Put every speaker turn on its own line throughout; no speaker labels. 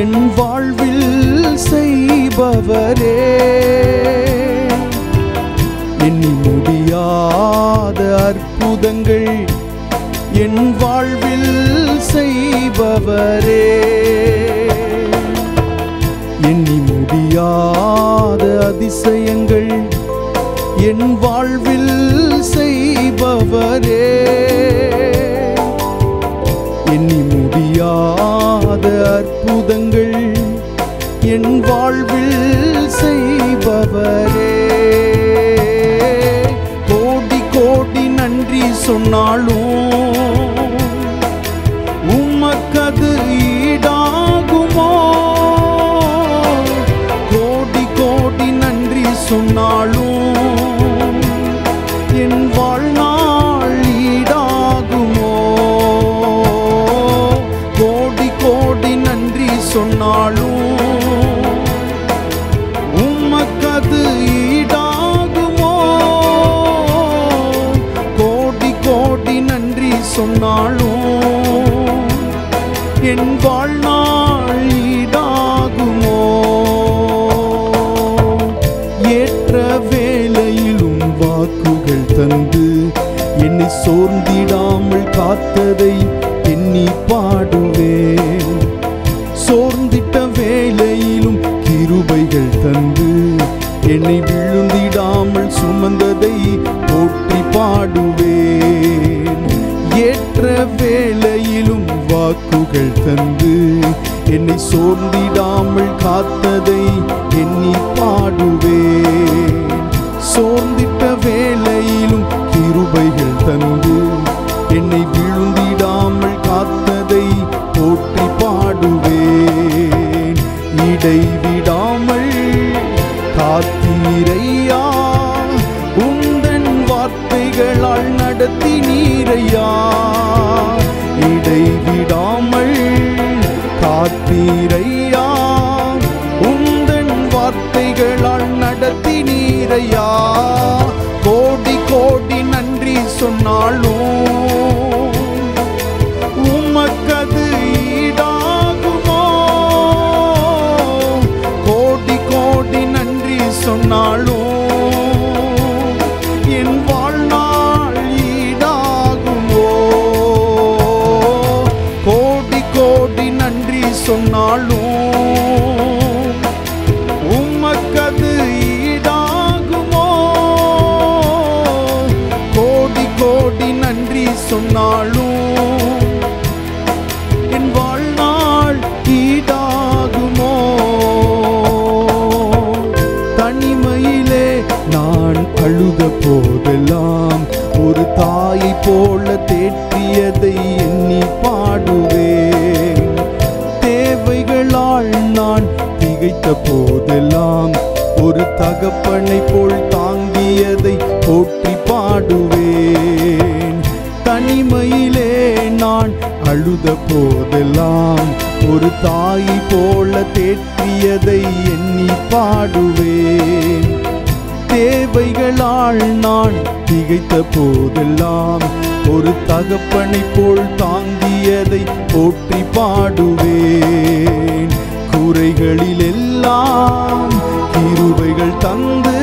என் வாழ்வில் செய்பவரே, எண்ணி முடியாத அற்புதங்கள் என் வாழ்வில் செய்பவரே, எண்ணி முடியாத அதிசயங்கள் என் வாழ்வில் செய்பவரே, எண்ணி முடியாத அற்புதங்கள் என் வாழ்வில் செய்பவரே. கோடி கோடி நன்றி சொன்னாலும் உமக்கது ஈடாகுமோ? கோடி கோடி நன்றி சொன்னாலும் என் வாழ்நாள் ஈடாகுமோ? கோடி கோடி நன்றி சொன்னாலும் உமக்கது ஈடாகுமோ? கோடி கோடி நன்றி சொன்னாலும் என் வாழ்நாள் ஈடாகுமோ? ஏற்ற வேளையிலும் வாக்குகள் தந்து என்னை சோர்ந்திடாமல் காத்ததை எண்ணி பாடுவேன். சோர்ந்திட்ட வேளையிலும் கிருபைகள் தந்து என்னை விழுந்திடாமல் சுமந்ததை போற்றி பாடுவேன். ஏற்ற வேளையிலும் வாக்குகள் தந்து என்னை சோர்ந்திடாமல் காத்ததை எண்ணி பாடுவேன். சோர்ந்திட்ட வேளையிலும் கிருபைகள் தந்து என்னை விழுந்திடாமல் காத்ததை போற்றி பாடுவேன். இடைவிடாமல் காத்தீரையா, உந்தன் வார்த்தைகளால் நடத்தினீரையா. இடைவிடாமல் காத்தீரையா, உந்தன் வார்த்தைகளால் நடத்தினீரையா. கோடி கோடி நன்றி சொன்னாலும் உமக்கது ஈடாகுமோ? கோடி கோடி நன்றி சொன்னாலும் என் வாழ்நாள் ஈடாகுமோ? கோடி கோடி நன்றி சொன்னாலும் உமக்கது ஈடாகுமோ? கோடி கோடி நன்றி சொன்னாலும் என் வாழ்நாள் ஈடாகுமோ? தனிமையிலே நான் அழுத போதெல்லாம் ஒரு தாயை போல தேற்றியதை எண்ணி பாடுவேன். தேவைகளால் நான் திகைத்த போதெல்லாம் ஒரு தகப்பனை போல் தாங்கியதை போற்றி பாடுவேன். தனிமையிலே நான் அழுத போதெல்லாம் ஒரு தாயை போல தேற்றியதை எண்ணி பாடுவேன். தேவைகளால் நான் திகைத்த போதெல்லாம் ஒரு தகப்பனை போல் தாங்கியதை போற்றி பாடுவேன். குறைகளில் எல்லாம் கிருபைகள் தந்து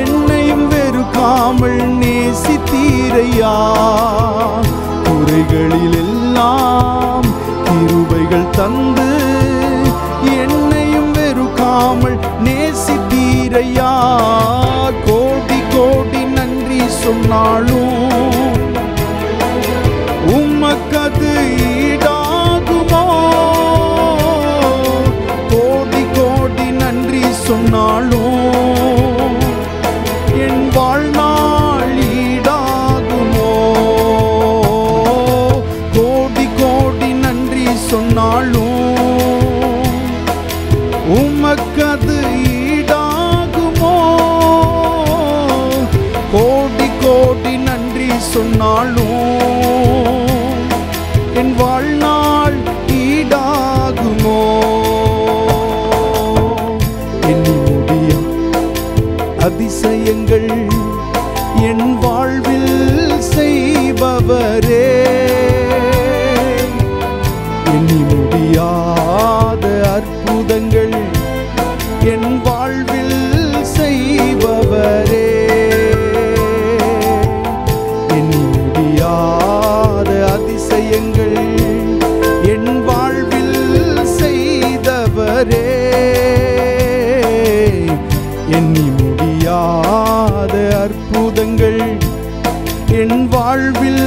என்னையும் வெறுக்காமல் நேசித்தீரையா. குறைகளில் எல்லாம் கிருபைகள் தந்து என்னையும் வெறுக்காமல் நேசித்தீரையா. கோடி கோடி நன்றி சொன்னாலும் உமக்கது ஈடாகுமோ? கோடி கோடி நன்றி சொன்னாலும் என் வாழ்நாள் ஈடாகுமோ? கோடி கோடி நன்றி சொன்னாலும் உமக்கது ஈடாகுமோ? கோடி கோடி நன்றி சொன்னாலும் என் வாழ்நாள் ஈடாகுமோ? எண்ணி முடிய அதிசயங்கள் என் வாழ்வில் செய்பவரே, எண்ணி முடியா அற்புதங்கள் என் வாழ்வில் செய்பவரே. எண்ணி முடியாத அதிசயங்கள் என் வாழ்வில் செய்தவரே. எண்ணி முடியாத அற்புதங்கள் என் வாழ்வில்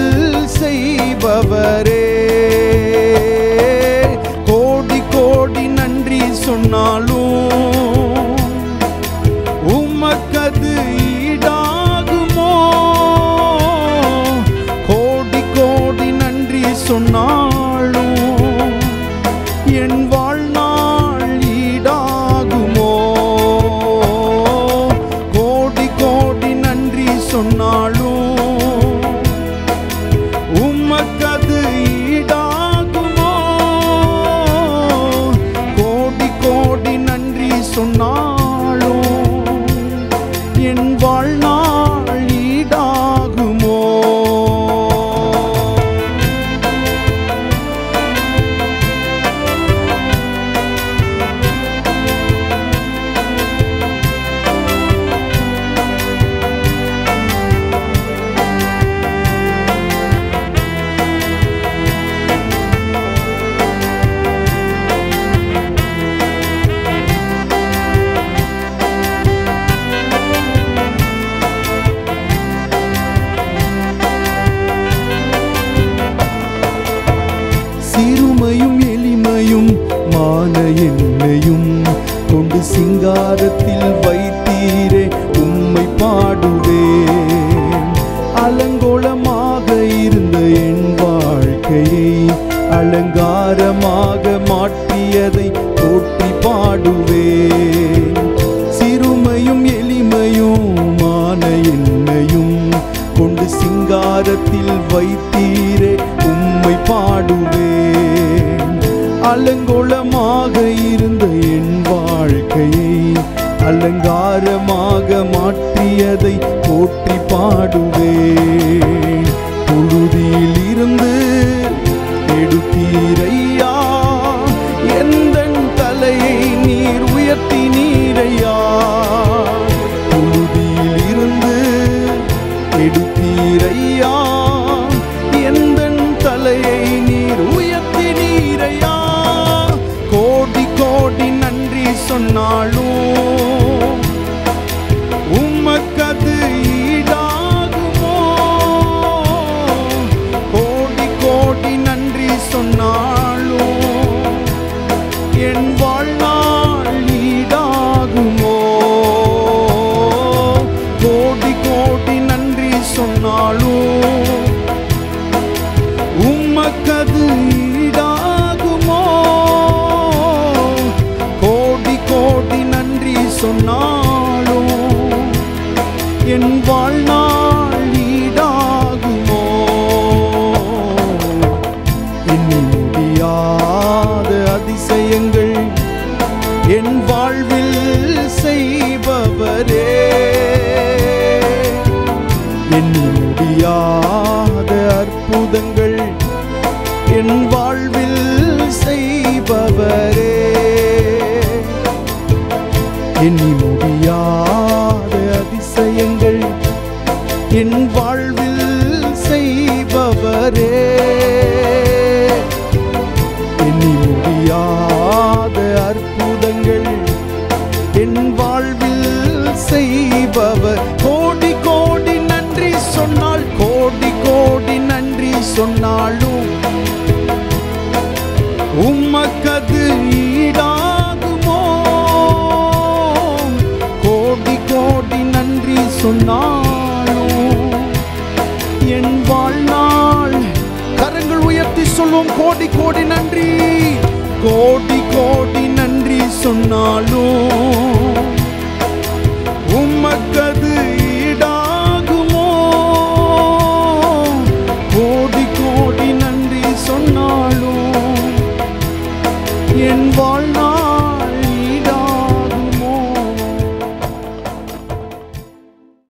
செய்பவரே. கோடி கோடி நன்றி சொன்னாலும் உமக்கது ஈடாகுமோ? கோடி கோடி நன்றி சொன்னாலும் என் வாழ்நாள் ஈடாகுமோ? கோடி கோடி நன்றி சொன்னாலும் உமக்கது ஈடாகுமோ? கோடி கோடி நன்றி சொன்னாலும் என் வாழ்நாள் ஈடாகுமோ? சிறுமையும் எளிமையும் மான என்னையும் கொண்டு சிங்காரத்தில் வைத்தீரே உம்மை பாடுவேன். அலங்கோலமாக இருந்த என் வாழ்க்கையை அலங்காரமாக மாற்றியதை போற்றி பாடுவேன். சிறுமையும் எளிமையும் மான என்னையும் கொண்டு சிங்காரத்தில் வைத்தீரே உம்மை பாடுவேன். அலங்கோலமாக இருந்த என் வாழ்க்கையை அலங்காரமாக மாற்றியதை போற்றி பாடுவேன். புழுதியில் இருந்து எடுத்தீரையா, எந்தன் தலையை நீர் உயர்த்தினீரையா. புழுதியில் இருந்து எடுத்தீரையா, எந்தன் தலையை நீர் உயர்த்தினீரையா. கோடி கோடி நன்றி சொன்னாலும் உமக்கது ஈடாகுமோ? கோடி கோடி நன்றி சொன்னாலும் என் வாழ்நாள் ஈடாகுமோ? கோடி கோடி நன்றி சொன்னாலும் உமக்கது ஈடாகுமோ? கோடி கோடி நன்றி சொன்னாலும் என் வாழ்நாள் ஈடாகுமோ? எண்ணி முடியாத அதிசயங்கள் என் வாழ்வில் செய்பவரே. எண்ணி முடியாத அற்புதங்கள் என் வாழ்வில் செய்பவரே. எண்ணி முடியாத அதிசயங்கள் என் வாழ்வில் செய்பவரே. எண்ணி முடியாத அற்புதங்கள் என் வாழ்வில் செய்பவர். கோடி கோடி நன்றி சொன்னால், கோடி கோடி நன்றி சொன்னாலும் உமக்கது ஈடாகுமோ? கோடி கோடி நன்றி சொன்னாலும் என் வாழ்நாள். கரங்கள் உயர்த்தி சொல்வோம், கோடி கோடி நன்றி. கோடி கோடி நன்றி சொன்னாலும்